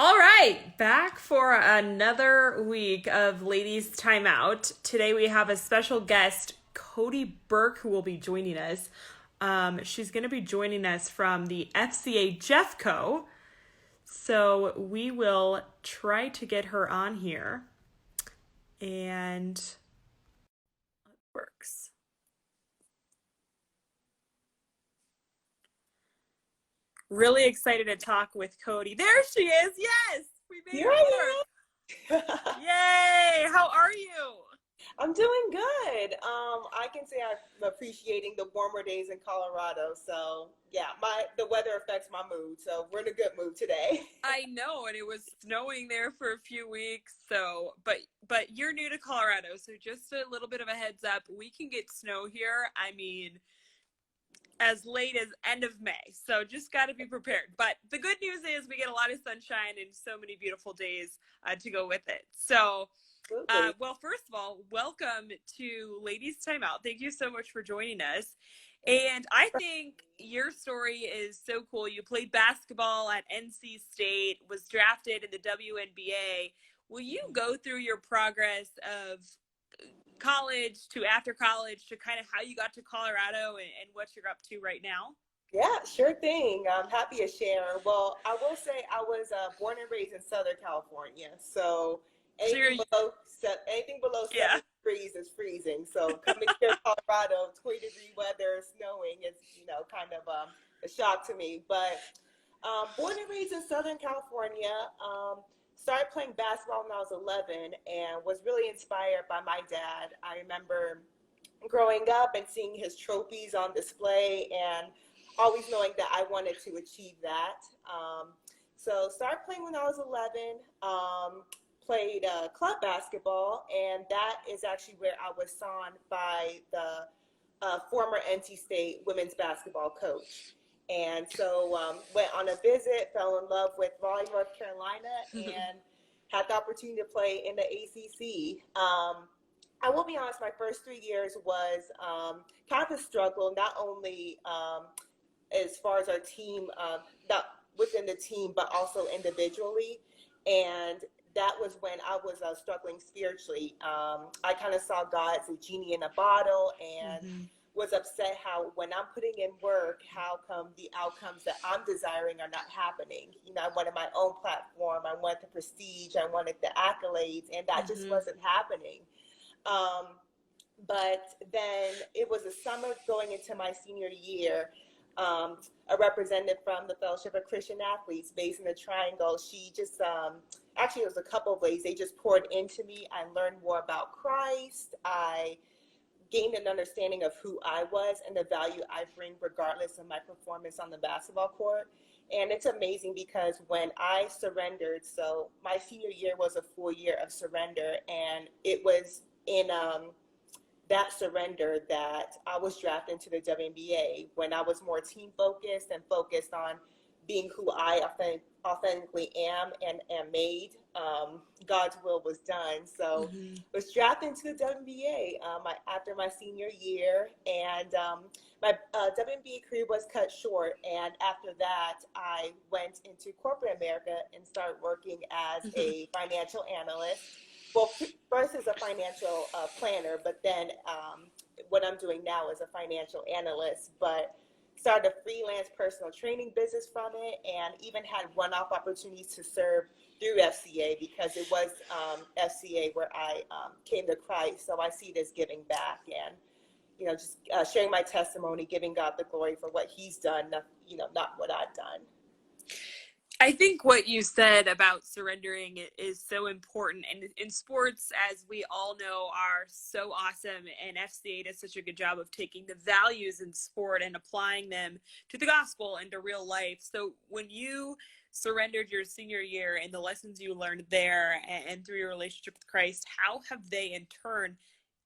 All right, back for another week of Ladies Timeout. Today we have a special guest, Kody Burke, who will be joining us. She's going to be joining us from the FCA Jeffco. So we will try to get her on here. And it works. Really excited to talk with Kody. There she is. Yes, we made Here it work. I am. Yay! How are you? I'm doing good. I can say I'm appreciating the warmer days in Colorado. So yeah, the weather affects my mood. So we're in a good mood today. I know, and it was snowing there for a few weeks. So, but you're new to Colorado, so just a little bit of a heads up. We can get snow here. I mean, as late as end of May. So just got to be prepared. But the good news is we get a lot of sunshine and so many beautiful days to go with it. So, Absolutely. well, first of all, welcome to Ladies Timeout. Thank you so much for joining us. And I think your story is so cool. You played basketball at NC State, was drafted in the WNBA. Will you go through your progress of college to after college to kind of how you got to Colorado and what you're up to right now? Yeah, sure thing. I'm happy to share. Well, I will say I was born and raised in Southern California. So So you're, anything below yeah. 70 degrees is freezing. So coming here to Colorado, 20-degree weather, snowing is, kind of a shock to me. But born and raised in Southern California, started playing basketball when I was 11 and was really inspired by my dad. I remember growing up and seeing his trophies on display and always knowing that I wanted to achieve that. So started playing when I was 11, played club basketball, and that is actually where I was signed by the former NC State women's basketball coach. And so went on a visit, fell in love with Raleigh, North Carolina, and had the opportunity to play in the ACC. I will be honest, my first 3 years was kind of a struggle, not only as far as our team, not within the team, but also individually. And that was when I was struggling spiritually. I kind of saw God as a genie in a bottle and Mm-hmm. was upset how when I'm putting in work, how come the outcomes that I'm desiring are not happening? I wanted my own platform. I wanted the prestige. I wanted the accolades, and that just Mm-hmm. wasn't happening. Um, but then it was a summer going into my senior year. A representative from the Fellowship of Christian Athletes based in the Triangle, she just, actually, it was a couple of ways. They just poured into me. I learned more about Christ. I gained an understanding of who I was and the value I bring regardless of my performance on the basketball court. And it's amazing because when I surrendered, so my senior year was a full year of surrender, and it was in that surrender that I was drafted into the WNBA when I was more team focused and focused on being who I authentically am and am made. God's will was done. So Mm-hmm. was drafted into the WNBA after my senior year, and my WNBA career was cut short. And after that, I went into corporate America and started working as a financial analyst. Well, first as a financial planner, but then what I'm doing now is a financial analyst. But started a freelance personal training business from it, and even had one-off opportunities to serve through FCA because it was FCA where I came to Christ. So I see it as giving back and just sharing my testimony, giving God the glory for what He's done, not what I've done. I think what you said about surrendering is so important. And in sports, as we all know, are so awesome. And FCA does such a good job of taking the values in sport and applying them to the gospel and to real life. So when you surrendered your senior year and the lessons you learned there and through your relationship with Christ, how have they in turn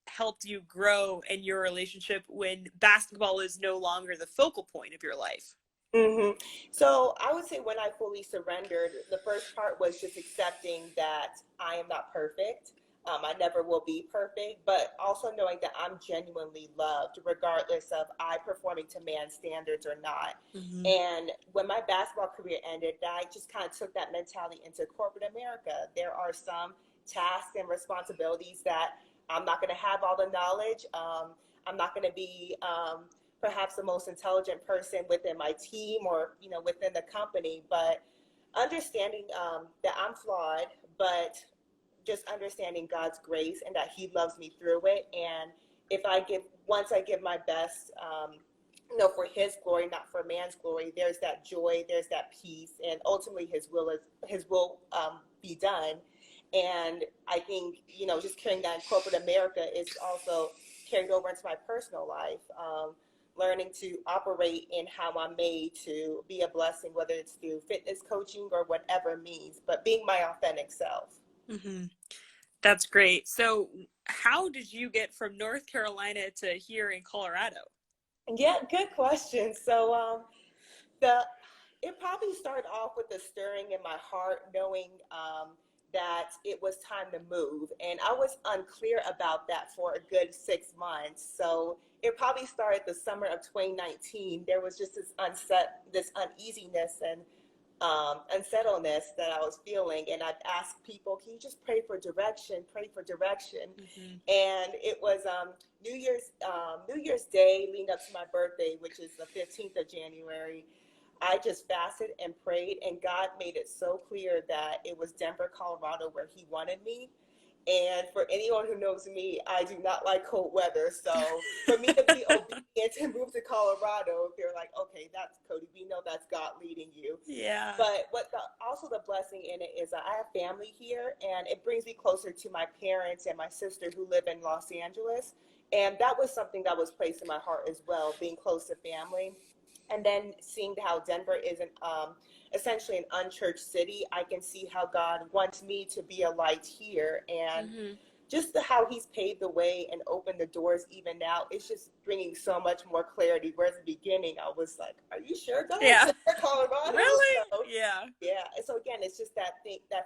helped you grow in your relationship when basketball is no longer the focal point of your life? Mm-hmm. So I would say when I fully surrendered, the first part was just accepting that I am not perfect. I never will be perfect, but also knowing that I'm genuinely loved, regardless of I performing to man's standards or not. Mm-hmm. And when my basketball career ended, I just kind of took that mentality into corporate America. There are some tasks and responsibilities that I'm not going to have all the knowledge. I'm not going to be perhaps the most intelligent person within my team or within the company, but understanding that I'm flawed, but just understanding God's grace and that He loves me through it. And once I give my best, for His glory, not for man's glory, there's that joy, there's that peace, and ultimately His will be done. And I think just carrying that in corporate America is also carried over into my personal life. Learning to operate in how I'm made to be a blessing, whether it's through fitness coaching or whatever means, but being my authentic self. Mm-hmm. That's great. So how did you get from North Carolina to here in Colorado? Yeah, good question. So it probably started off with a stirring in my heart, knowing that it was time to move. And I was unclear about that for a good 6 months. So it probably started the summer of 2019. There was just this uneasiness and unsettledness that I was feeling. And I'd ask people, can you just pray for direction, pray for direction? Mm-hmm. And it was New Year's Day leading up to my birthday, which is the 15th of January. I just fasted and prayed, and God made it so clear that it was Denver, Colorado, where He wanted me. And for anyone who knows me, I do not like cold weather. So for me to be obedient and move to Colorado, they're like, okay, that's Kody. We know that's God leading you. Yeah. But also the blessing in it is that I have family here, and it brings me closer to my parents and my sister who live in Los Angeles. And that was something that was placed in my heart as well, being close to family. And then seeing how Denver is essentially an unchurched city, I can see how God wants me to be a light here. And Mm-hmm. just how He's paved the way and opened the doors even now, it's just bringing so much more clarity. Whereas at the beginning, I was like, are you sure, God? Yeah. Colorado? Really? So, Yeah. yeah. So again, it's just that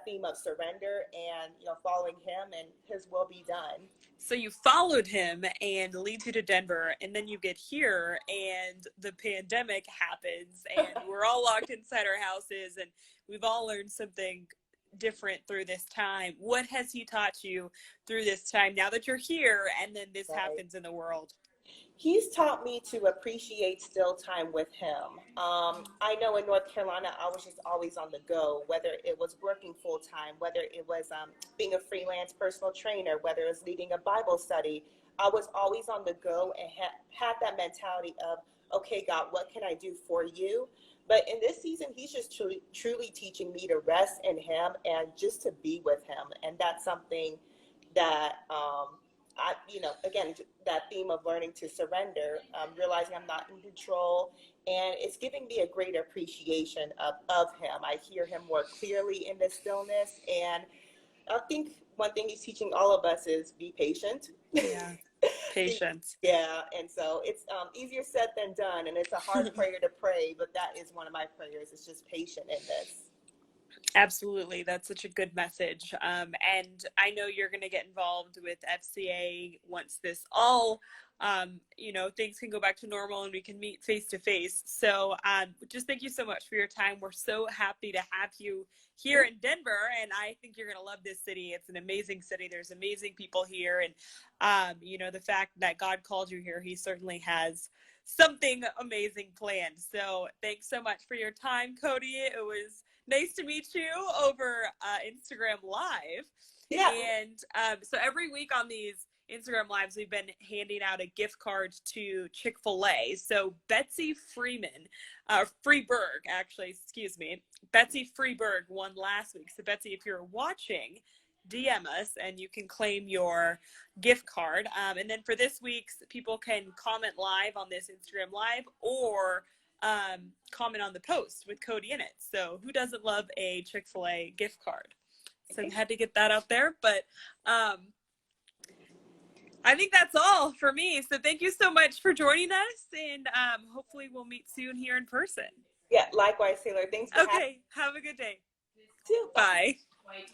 theme of surrender and, following Him and His will be done. So you followed Him and leads you to Denver, and then you get here and the pandemic happens and we're all locked inside our houses and we've all learned something different through this time. What has He taught you through this time now that you're here and then this Right. happens in the world? He's taught me to appreciate still time with Him. I know in North Carolina, I was just always on the go, whether it was working full time, whether it was being a freelance personal trainer, whether it was leading a Bible study. I was always on the go and had that mentality of, okay, God, what can I do for you? But in this season, He's just truly teaching me to rest in Him and just to be with Him. And that's something that again, that theme of learning to surrender, realizing I'm not in control, and it's giving me a greater appreciation of Him. I hear Him more clearly in the stillness, and I think one thing He's teaching all of us is be patient. Yeah, patience. Yeah, and so it's easier said than done, and it's a hard prayer to pray, but that is one of my prayers. It's just patient in this. Absolutely. That's such a good message. And I know you're going to get involved with FCA once this all, things can go back to normal and we can meet face to face. So just thank you so much for your time. We're so happy to have you here in Denver. And I think you're going to love this city. It's an amazing city. There's amazing people here. And, the fact that God called you here, He certainly has something amazing planned. So thanks so much for your time, Kody. It was nice to meet you over Instagram Live. Yeah. And so every week on these Instagram Lives, we've been handing out a gift card to Chick-fil-A. So Betsy Freeburg, actually, excuse me. Betsy Freeburg won last week. So Betsy, if you're watching, DM us and you can claim your gift card. And then for this week's, people can comment live on this Instagram Live or comment on the post with Kody in it. So who doesn't love a Chick-fil-A gift card? So I had to get that out there. But I think that's all for me. So thank you so much for joining us. And hopefully we'll meet soon here in person. Yeah, likewise, Taylor. Thanks for having me. Okay, have a good day. Too. Bye. Bye.